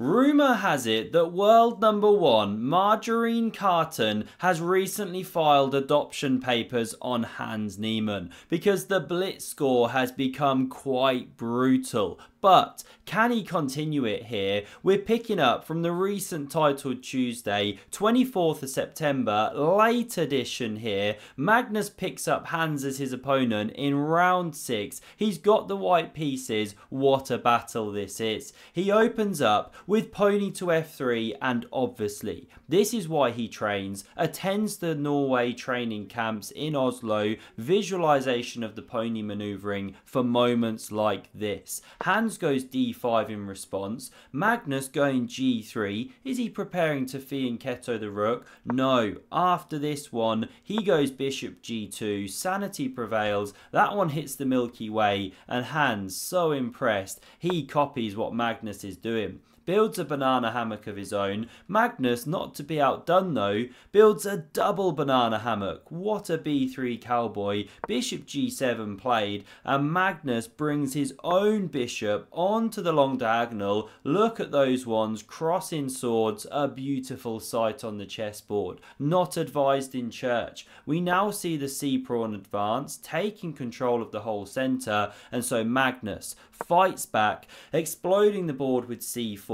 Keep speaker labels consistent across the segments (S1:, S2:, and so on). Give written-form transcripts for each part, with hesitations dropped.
S1: Rumour has it that world number 1 Magnus Carlsen has recently filed adoption papers on Hans Niemann because the blitz score has become quite brutal. But can he continue it here? We're picking up from the recent titled Tuesday, 24th of September, late edition here. Magnus picks up Hans as his opponent in round 6. He's got the white pieces. What a battle this is. He opens up with pony to f3, and obviously this is why he trains, attends the Norway training camps in Oslo, visualization of the pony maneuvering for moments like this. Hans goes d5 in response. Magnus going g3. Is he preparing to fianchetto the rook? No. After this one, he goes bishop g2. Sanity prevails. That one hits the Milky Way, and Hans, so impressed, he copies what Magnus is doing. Builds a banana hammock of his own. Magnus, not to be outdone though, builds a double banana hammock. What a b3 cowboy. Bishop g7 played, and Magnus brings his own bishop onto the long diagonal. Look at those ones, crossing swords, a beautiful sight on the chessboard. Not advised in church. We now see the c-pawn advance, taking control of the whole centre, and so Magnus fights back, exploding the board with c4.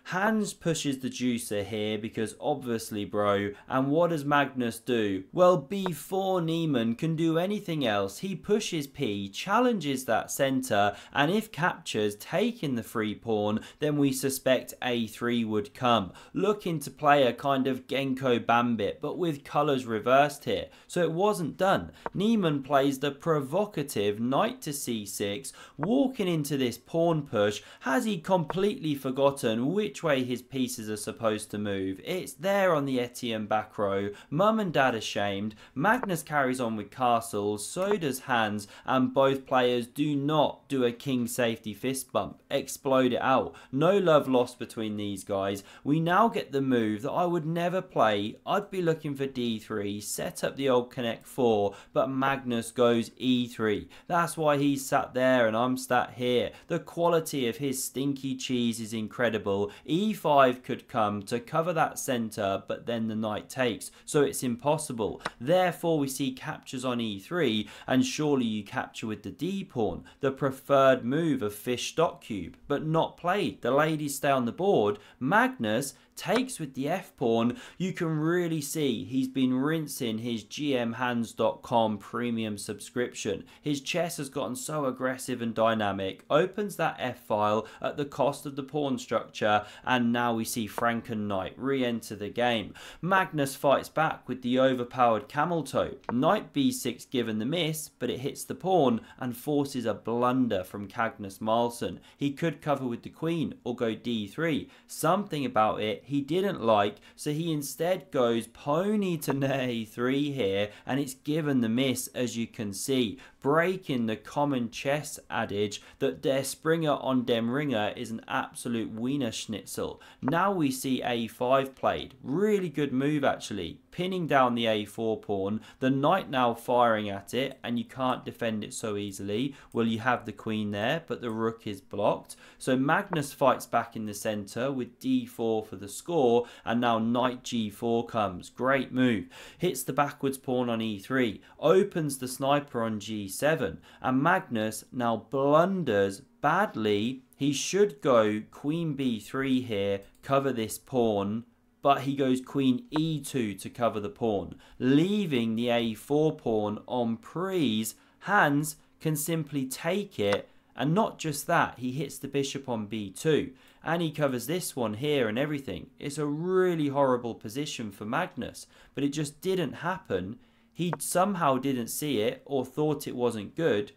S1: Hans pushes the juicer here because obviously bro, and what does Magnus do? Well, before Niemann can do anything else, he pushes p, challenges that centre, and if captures, taking the free pawn, then we suspect a3 would come. Looking to play a kind of Genko Bambit, but with colours reversed here, so it wasn't done. Niemann plays the provocative knight to c6, walking into this pawn push. Has he completely forgotten which way his pieces are supposed to move? It's there on the Etienne back row. Mum and dad ashamed. Magnus carries on with castles, so does Hans, and both players do not do a king safety fist bump. Explode it out. No love lost between these guys. We now get the move that I would never play. I'd be looking for d3, set up the old connect 4, but Magnus goes e3. That's why he's sat there and I'm sat here. The quality of his stinky cheese is incredible. e5 could come to cover that centre, but then the knight takes, so it's impossible. Therefore we see captures on e3, and surely you capture with the d pawn, the preferred move of fish stock cube, but not played. The ladies stay on the board. Magnus takes with the f-pawn. You can really see he's been rinsing his gmhands.com premium subscription. His chess has gotten so aggressive and dynamic. Opens that f-file at the cost of the pawn structure, and now we see Franken Knight re-enter the game. Magnus fights back with the overpowered camel toe. Knight b6 given the miss, but it hits the pawn and forces a blunder from Magnus Carlsen. He could cover with the queen or go d3. Something about it he didn't like, so he instead goes pony to a3 here, and it's given the miss, as you can see, breaking the common chess adage that der Springer on dem Ringer is an absolute Wiener Schnitzel. Now we see a5 played. Really good move actually, pinning down the a4 pawn, the knight now firing at it, and you can't defend it so easily. Well, you have the queen there, but the rook is blocked, so Magnus fights back in the centre with d4 for the score, and now knight g4 comes. Great move. Hits the backwards pawn on e3, opens the sniper on g7, and Magnus now blunders badly. He should go queen b3 here, cover this pawn, but he goes queen e2 to cover the pawn, leaving the a4 pawn on prise. Hans can simply take it, and not just that, he hits the bishop on b2, and he covers this one here and everything. It's a really horrible position for Magnus, but it just didn't happen. He somehow didn't see it or thought it wasn't good.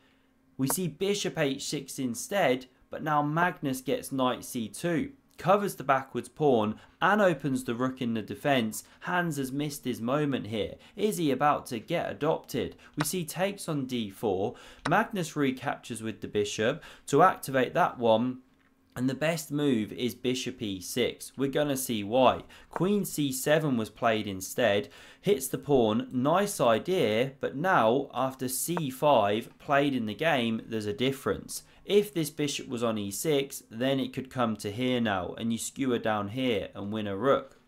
S1: We see bishop h6 instead, but now Magnus gets knight c2, covers the backwards pawn and opens the rook in the defence. Hans has missed his moment here. Is he about to get adopted? We see takes on d4. Magnus recaptures with the bishop to activate that one. And the best move is bishop e6. We're going to see why. Queen c7 was played instead. Hits the pawn. Nice idea. But now, after c5 played in the game, there's a difference. If this bishop was on e6, then it could come to here now, and you skewer down here and win a rook.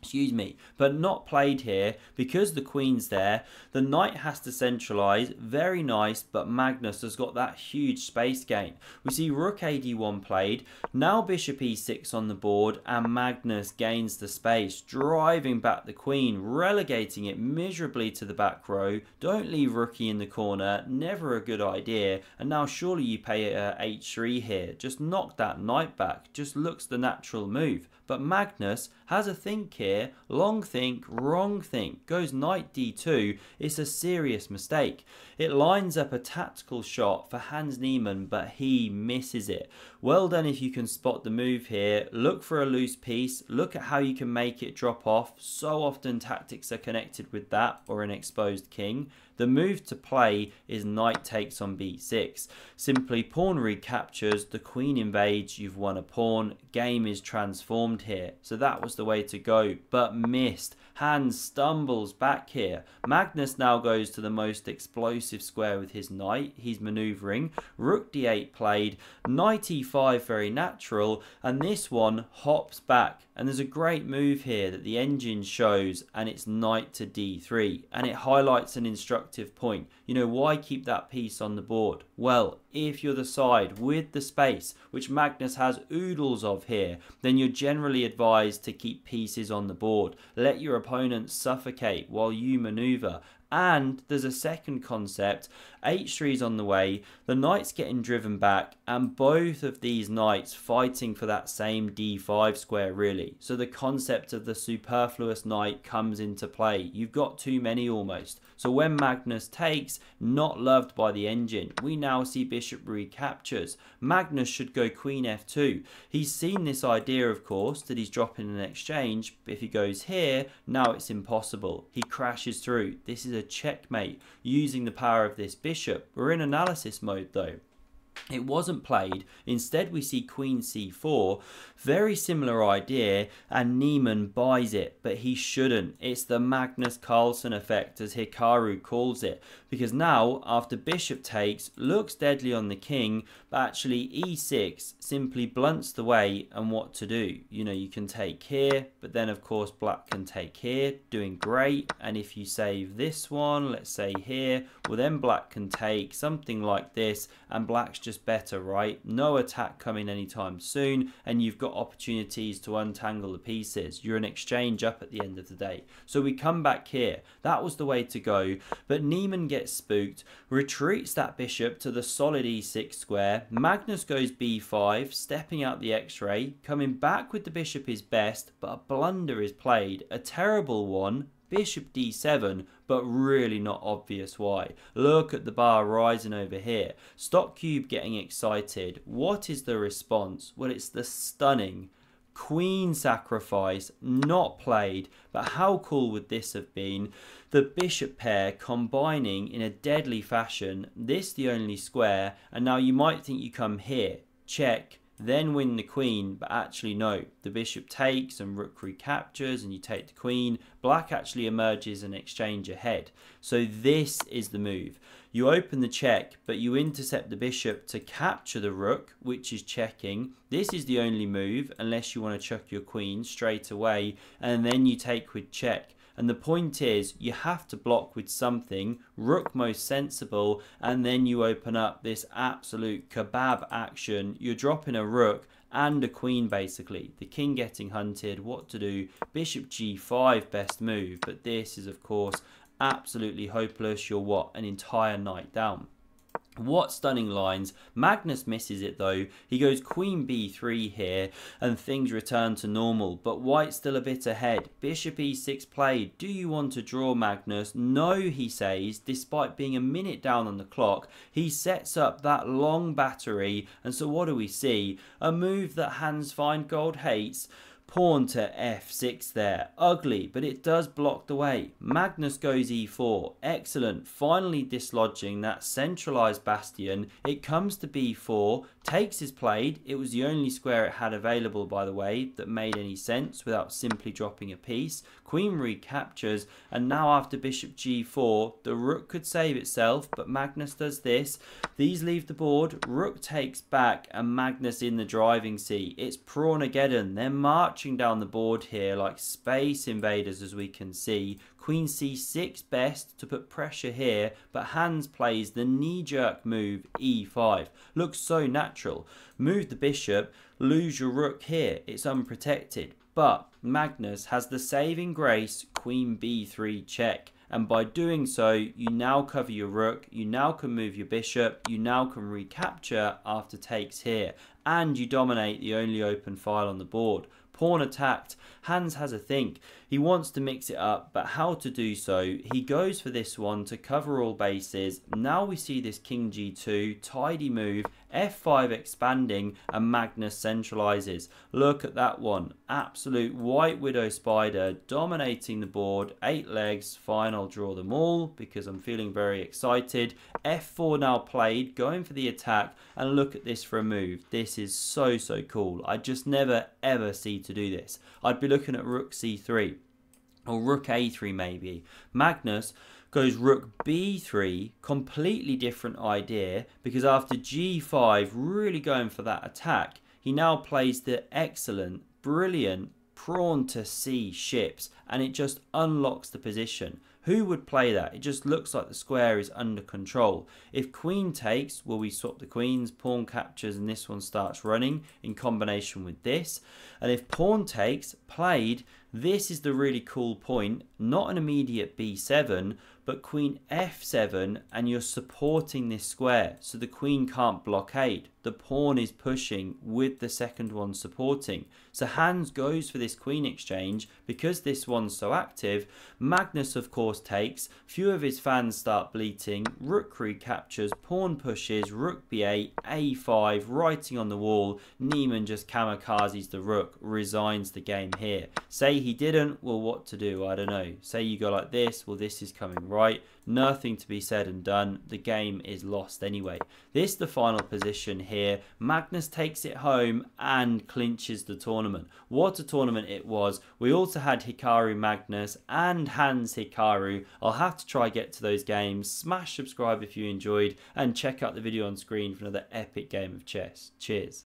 S1: Excuse me, but not played here because the queen's there. The knight has to centralize. Very nice, but Magnus has got that huge space gain. We see rook ad1 played. Now bishop e6 on the board, and Magnus gains the space, driving back the queen, relegating it miserably to the back row. Don't leave rookie in the corner, never a good idea. And now surely you pay h3 here. Just knock that knight back. Just looks the natural move. But Magnus has a think here, long think, wrong think, goes knight d2, it's a serious mistake. It lines up a tactical shot for Hans Niemann, but he misses it. Well done if you can spot the move here, look for a loose piece, look at how you can make it drop off. So often tactics are connected with that, or an exposed king. The move to play is knight takes on b6. Simply pawn recaptures, the queen invades, you've won a pawn, game is transformed here. So that was the way to go, but missed. Hans stumbles back here. Magnus now goes to the most explosive square with his knight. He's maneuvering. Rook d8 played. Knight e5 very natural. And this one hops back. And there's a great move here that the engine shows, and it's knight to d3. And it highlights an instructive point. You know, why keep that piece on the board? Well, if you're the side with the space, which Magnus has oodles of here, then you're generally advised to keep pieces on the board. Let your opponent suffocate while you maneuver. And there's a second concept. h3 is on the way, the knight's getting driven back, and both of these knights fighting for that same d5 square really. So the concept of the superfluous knight comes into play. You've got too many almost. So when Magnus takes, not loved by the engine, we now see bishop recaptures. Magnus should go queen f2. He's seen this idea, of course, that he's dropping an exchange, but if he goes here, now it's impossible. He crashes through. This is a checkmate using the power of this bishop. We're in analysis mode though. It wasn't played. Instead we see queen c4, very similar idea, and Niemann buys it, but he shouldn't. It's the Magnus Carlsen effect, as Hikaru calls it, because now after bishop takes, looks deadly on the king, but actually e6 simply blunts the way and what to do. You know, you can take here, but then of course black can take here, doing great. And if you save this one, let's say here, well then black can take something like this, and black's just better, right? No attack coming anytime soon, and you've got opportunities to untangle the pieces. You're an exchange up at the end of the day. So we come back here. That was the way to go, but Niemann gets spooked, retreats that bishop to the solid e6 square. Magnus goes b5, stepping out the x-ray. Coming back with the bishop is best, but a blunder is played, a terrible one. Bishop d7, but really not obvious why. Look at the bar rising over here. Stock cube getting excited. What is the response? Well, it's the stunning queen sacrifice, not played, but how cool would this have been? The bishop pair combining in a deadly fashion. This the only square, and now you might think you come here, check, then win the queen, but actually no, the bishop takes and rook recaptures and you take the queen. Black actually emerges an exchange ahead. So this is the move. You open the check, but you intercept the bishop to capture the rook, which is checking. This is the only move, unless you want to chuck your queen straight away, and then you take with check. And the point is, you have to block with something, rook most sensible, and then you open up this absolute kebab action. You're dropping a rook and a queen basically. The king getting hunted, what to do? Bishop g5, best move, but this is of course absolutely hopeless. You're what? An entire knight down. What stunning lines. Magnus misses it though. He goes queen b3 here and things return to normal, but white's still a bit ahead. Bishop e6 played. Do you want to draw, Magnus? No, he says, despite being a minute down on the clock. He sets up that long battery, and so what do we see? A move that Hans Feingold hates. Pawn to f6 there. Ugly, but it does block the way. Magnus goes e4. Excellent. Finally dislodging that centralized bastion. It comes to b4. Takes is played. It was the only square it had available, by the way, that made any sense without simply dropping a piece. Queen recaptures, and now after bishop g4, the rook could save itself, but Magnus does this. These leave the board. Rook takes back, and Magnus in the driving seat. It's Prawn-ageddon. They're marching down the board here like space invaders, as we can see. Queen c6 best to put pressure here, but Hans plays the knee-jerk move e5. Looks so natural. Move the bishop, lose your rook here. It's unprotected. But Magnus has the saving grace, queen b3 check. And by doing so, you now cover your rook, you now can move your bishop, you now can recapture after takes here. And you dominate the only open file on the board. Pawn attacked. Hans has a think. He wants to mix it up, but how to do so? He goes for this one to cover all bases. Now we see this king g2, tidy move, f5 expanding, and Magnus centralizes. Look at that one. Absolute white widow spider dominating the board. 8 legs. Fine, I'll draw them all because I'm feeling very excited. f4 now played, going for the attack, and look at this for a move. This is so cool. I just never ever see to do this. I'd be looking at rook c3 or rook a3 maybe. Magnus goes rook b3, completely different idea, because after g5 really going for that attack, he now plays the excellent, brilliant pawn to c ships, and it just unlocks the position. Who would play that? It just looks like the square is under control. If queen takes, well, we swap the queens, pawn captures, and this one starts running in combination with this. And if pawn takes, played, this is the really cool point. Not an immediate b7, but queen f7, and you're supporting this square, so the queen can't blockade. The pawn is pushing with the second one supporting. So Hans goes for this queen exchange because this one's so active. Magnus, of course, takes. Few of his fans start bleating. Rook recaptures, pawn pushes, rook b8, a5, writing on the wall. Niemann just kamikazes the rook, resigns the game here. Say he didn't, well, what to do? I don't know. Say you go like this, well, this is coming right. Nothing to be said and done. The game is lost anyway. This is the final position here. Magnus takes it home and clinches the tournament. What a tournament it was. We also had Hikaru Magnus and Hans Hikaru. I'll have to try get to those games. Smash subscribe if you enjoyed, and check out the video on screen for another epic game of chess. Cheers.